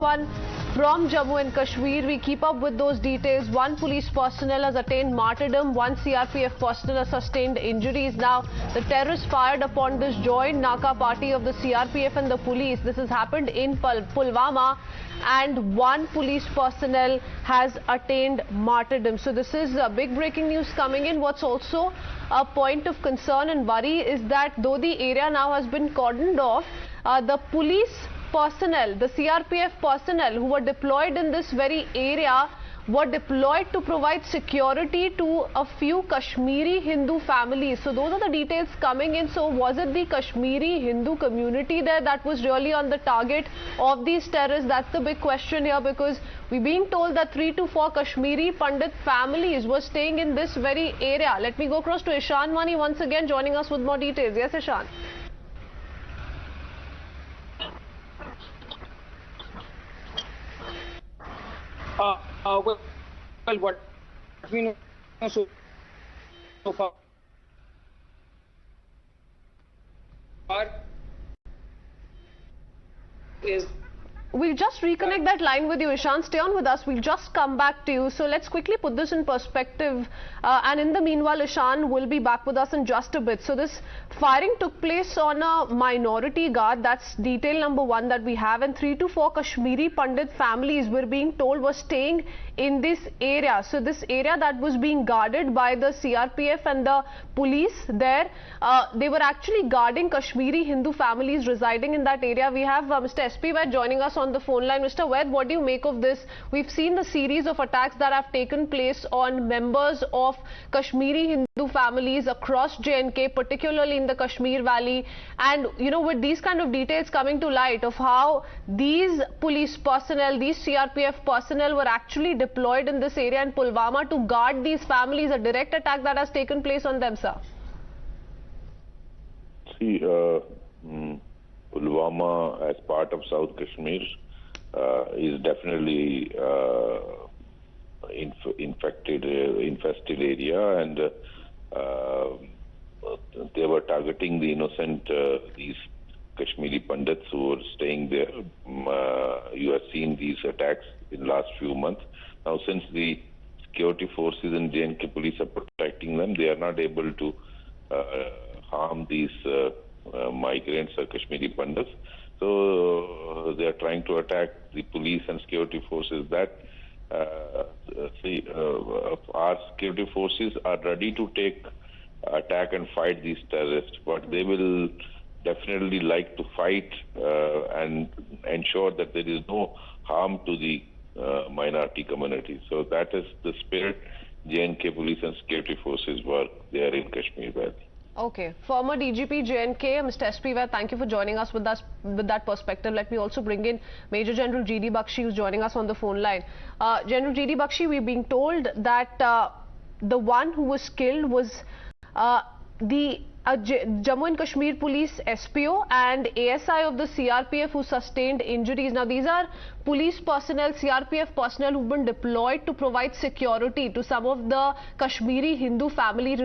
One from Jammu and Kashmir. We keep up with those details. One police personnel has attained martyrdom. One CRPF personnel has sustained injuries. Now, the terrorists fired upon this joint Naka party of the CRPF and the police. This has happened in Pulwama, and one police personnel has attained martyrdom. So this is big breaking news coming in. What's also a point of concern and worry is that though the area now has been cordoned off, the police personnel, the CRPF personnel who were deployed in this very area were deployed to provide security to a few Kashmiri Hindu families. So those are the details coming in. So was it the Kashmiri Hindu community there that was really on the target of these terrorists? That's the big question here, because we're being told that 3 to 4 Kashmiri Pandit families were staying in this very area. Let me go across to Ishan Mani once again, joining us with more details. Yes, Ishan. Well, what we know so far is... We'll just reconnect that line with you, Ishan. Stay on with us. We'll just come back to you. So let's quickly put this in perspective. And in the meanwhile, Ishan will be back with us in just a bit. So this firing took place on a minority guard. That's detail number one that we have. And 3 to 4 Kashmiri Pandit families, we're being told, were staying in this area. So this area that was being guarded by the CRPF and the police there, they were actually guarding Kashmiri Hindu families residing in that area. We have Mr. SP Ved joining us on the phone line. Mr. Ved, what do you make of this? We've seen the series of attacks that have taken place on members of Kashmiri Hindu families across J&K, particularly in the Kashmir Valley. And, you know, with these kind of details coming to light of how these police personnel, these CRPF personnel were actually deployed in this area in Pulwama to guard these families, a direct attack that has taken place on them, sir. See, Pulwama as part of South Kashmir is definitely infested area, and they were targeting the innocent, these Kashmiri Pandits who were staying there. You have seen these attacks in the last few months. Now, since the security forces and J&K police are protecting them, they are not able to harm these migrants or Kashmiri Pandits. So they are trying to attack the police and security forces. That our security forces are ready to attack and fight these terrorists, but they will definitely like to fight and ensure that there is no harm to the minority community. So that is the spirit J&K police and security forces work there in Kashmir Valley. Okay. Former DGP J&K, Mr. SP Ved, thank you for joining us with that perspective. Let me also bring in Major General GD Bakshi, who's joining us on the phone line. General GD Bakshi, we're being told that the one who was killed was the Jammu and Kashmir Police SPO and ASI of the CRPF who sustained injuries. Now, these are police personnel, CRPF personnel who've been deployed to provide security to some of the Kashmiri Hindu families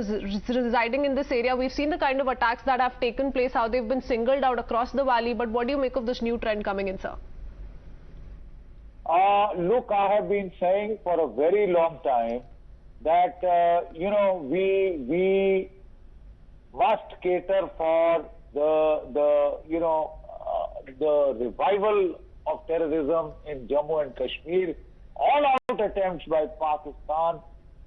residing in this area. We've seen the kind of attacks that have taken place, how they've been singled out across the valley. But what do you make of this new trend coming in, sir? Look, I have been saying for a very long time that, you know, we must cater for the revival of terrorism in Jammu and Kashmir. All-out attempts by Pakistan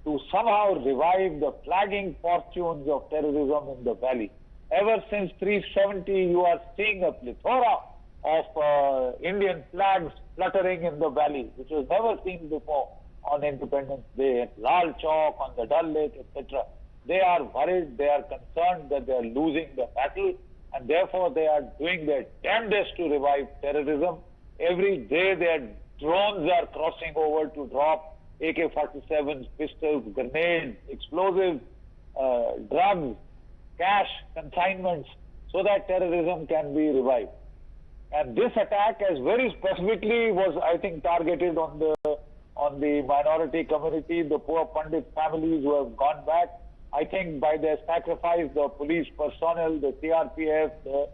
to somehow revive the flagging fortunes of terrorism in the valley. Ever since 370, you are seeing a plethora of Indian flags fluttering in the valley, which was never seen before on Independence Day, at Lal Chowk, on the Dal Lake, etc. They are worried, they are concerned that they are losing the battle, and therefore they are doing their damnedest to revive terrorism. Every day their drones are crossing over to drop AK-47s, pistols, grenades, explosives, drugs, cash, consignments, so that terrorism can be revived. And this attack, as very specifically was, I think, targeted on the minority community, the poor Pandit families who have gone back. I think by their sacrifice, the police personnel, the CRPF, the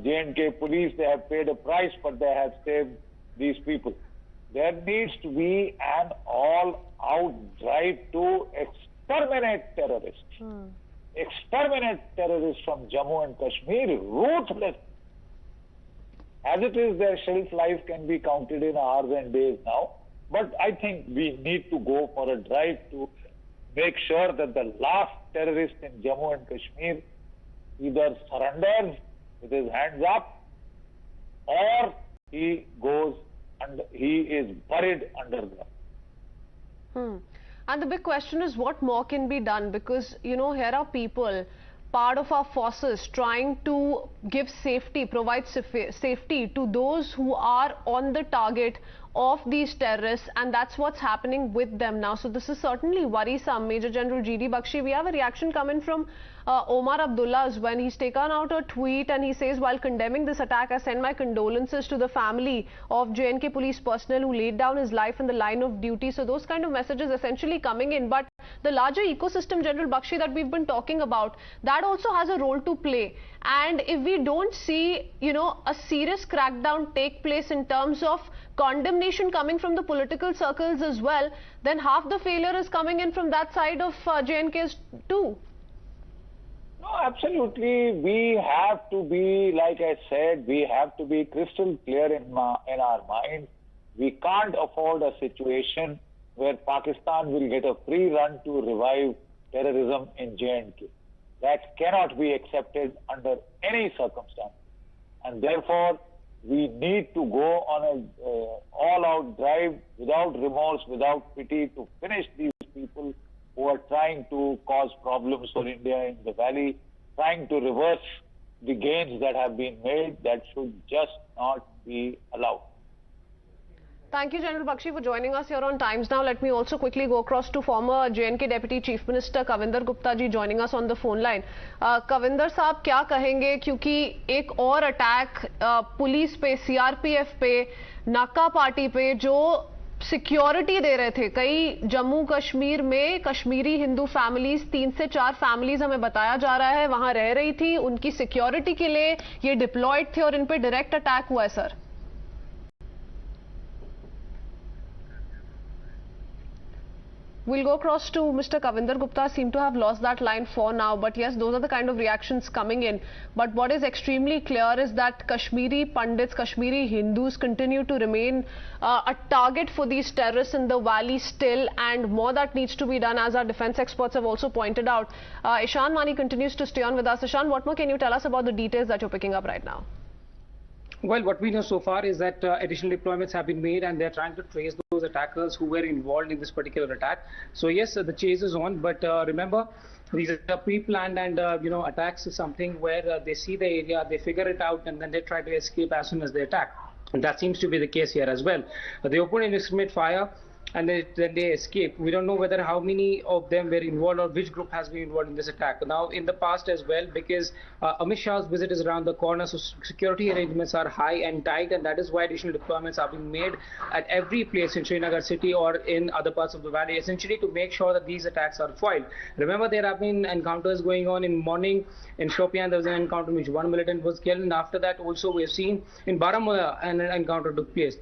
J&K police, they have paid a price, but they have saved these people. There needs to be an all-out drive to exterminate terrorists. Exterminate terrorists from Jammu and Kashmir, ruthless. As it is, their shelf life can be counted in hours and days now. But I think we need to go for a drive to make sure that the last terrorist in Jammu and Kashmir either surrenders with his hands up, or he goes and he is buried underground. And the big question is, what more can be done? Because, you know, here are people, part of our forces, trying to give safety, provide safety to those who are on the target of these terrorists, and that's what's happening with them now. So this is certainly worrisome. Major General G.D. Bakshi, we have a reaction coming from Omar Abdullah's when he's taken out a tweet and he says, while condemning this attack, I send my condolences to the family of J&K police personnel who laid down his life in the line of duty. So those kind of messages essentially coming in. But the larger ecosystem, General Bakshi, that we've been talking about, that also has a role to play. And if we don't see, you know, a serious crackdown take place in terms of condemnation coming from the political circles as well, then half the failure is coming in from that side of J&K's too. No, absolutely. We have to be, like I said, we have to be crystal clear in our mind. We can't afford a situation where Pakistan will get a free run to revive terrorism in J&K. That cannot be accepted under any circumstance. And therefore, we need to go on an all-out drive without remorse, without pity, to finish these people who are trying to cause problems for India in the valley, trying to reverse the gains that have been made. That should just not be allowed. Thank you, General Bakshi, for joining us here on Times Now. Let me also quickly go across to former J&K Deputy Chief Minister Kavinder Gupta ji joining us on the phone line. Kavinder साहब क्या कहेंगे, क्योंकि एक और attack police पे, CRPF पे, नाका party पे जो सिक्योरिटी दे रहे थे कई जम्मू कश्मीर में कश्मीरी हिंदू फैमिलीज, 3 से 4 फैमिलीज हमें बताया जा रहा है वहां रह रही थी, उनकी सिक्योरिटी के लिए ये डिप्लॉयड थे और इन पे डायरेक्ट अटैक हुआ है sir. We'll go across to Mr. Kavinder Gupta. Seem to have lost that line for now, but yes, those are the kind of reactions coming in. But what is extremely clear is that Kashmiri Pandits, Kashmiri Hindus continue to remain a target for these terrorists in the valley still, and more that needs to be done, as our defense experts have also pointed out. Ishan Mani continues to stay on with us. Ishan, what more can you tell us about the details that you're picking up right now? Well, what we know so far is that additional deployments have been made and they're trying to trace those attackers who were involved in this particular attack. So yes, the chase is on, but remember, these are pre-planned, and attacks is something where they see the area, they figure it out, and then they try to escape as soon as they attack. And that seems to be the case here as well. They opened indiscriminate fire and then they escape. We don't know whether how many of them were involved or which group has been involved in this attack. Now, in the past as well, because Amit Shah's visit is around the corner, so security arrangements are high and tight, and that is why additional deployments are being made at every place in Srinagar city or in other parts of the valley, essentially to make sure that these attacks are foiled. Remember, there have been encounters going on in morning in Shopian. There was an encounter in which one militant was killed, and after that also we've seen in Baramulla an encounter took place.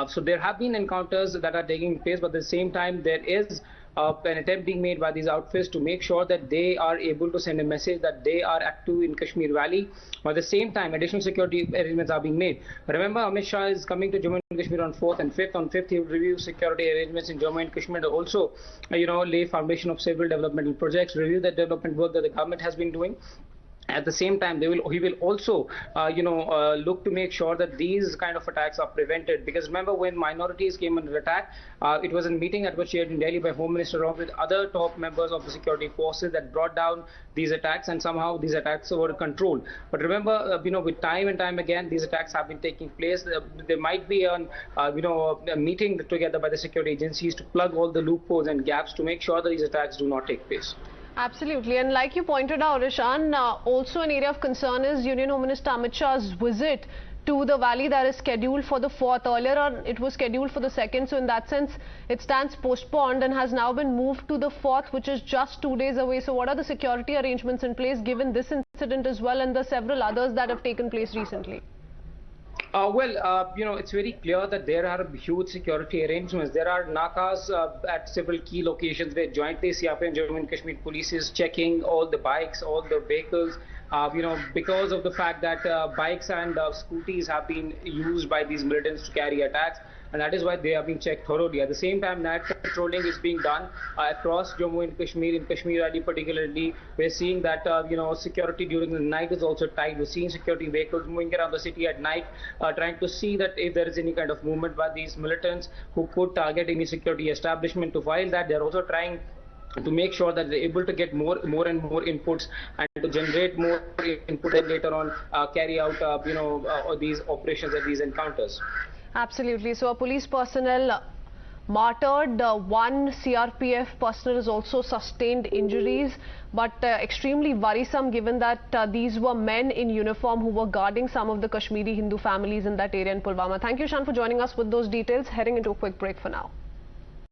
So there have been encounters that are taking place, but at the same time there is an attempt being made by these outfits to make sure that they are able to send a message that they are active in Kashmir Valley. But at the same time, additional security arrangements are being made. Remember, Amit Shah is coming to Jammu and Kashmir on 4th and 5th. On 5th, he will review security arrangements in Jammu and Kashmir, and also, lay foundation of several developmental projects, review the development work that the government has been doing. At the same time, he will also, look to make sure that these kind of attacks are prevented. Because remember, when minorities came under attack, it was a meeting that was shared in Delhi by Home Minister along with other top members of the security forces that brought down these attacks, and somehow these attacks were controlled. But remember, with time and time again, these attacks have been taking place. There might be a meeting together by the security agencies to plug all the loopholes and gaps to make sure that these attacks do not take place. Absolutely, and like you pointed out, Ishan, also an area of concern is Union Home Minister Amit Shah's visit to the valley that is scheduled for the 4th. Earlier it was scheduled for the 2nd, so in that sense it stands postponed and has now been moved to the 4th, which is just 2 days away. So what are the security arrangements in place given this incident as well and the several others that have taken place recently? It's very clear that there are huge security arrangements. There are Nakas at several key locations where jointly CRPF and Jammu and Kashmir police is checking all the bikes, all the vehicles. Because of the fact that bikes and scooties have been used by these militants to carry attacks, and that is why they are being checked thoroughly. At the same time, night patrolling is being done across Jammu and Kashmir, in Kashmir Rally particularly. We're seeing that security during the night is also tight. We're seeing security vehicles moving around the city at night, trying to see that if there is any kind of movement by these militants who could target any security establishment. To while that, they're also trying to make sure that they're able to get more and more inputs and to generate more input and later on carry out these operations and these encounters. Absolutely. So a police personnel martyred, one CRPF personnel has also sustained injuries, but extremely worrisome given that these were men in uniform who were guarding some of the Kashmiri Hindu families in that area in Pulwama. Thank you, Shan, for joining us with those details. Heading into a quick break for now.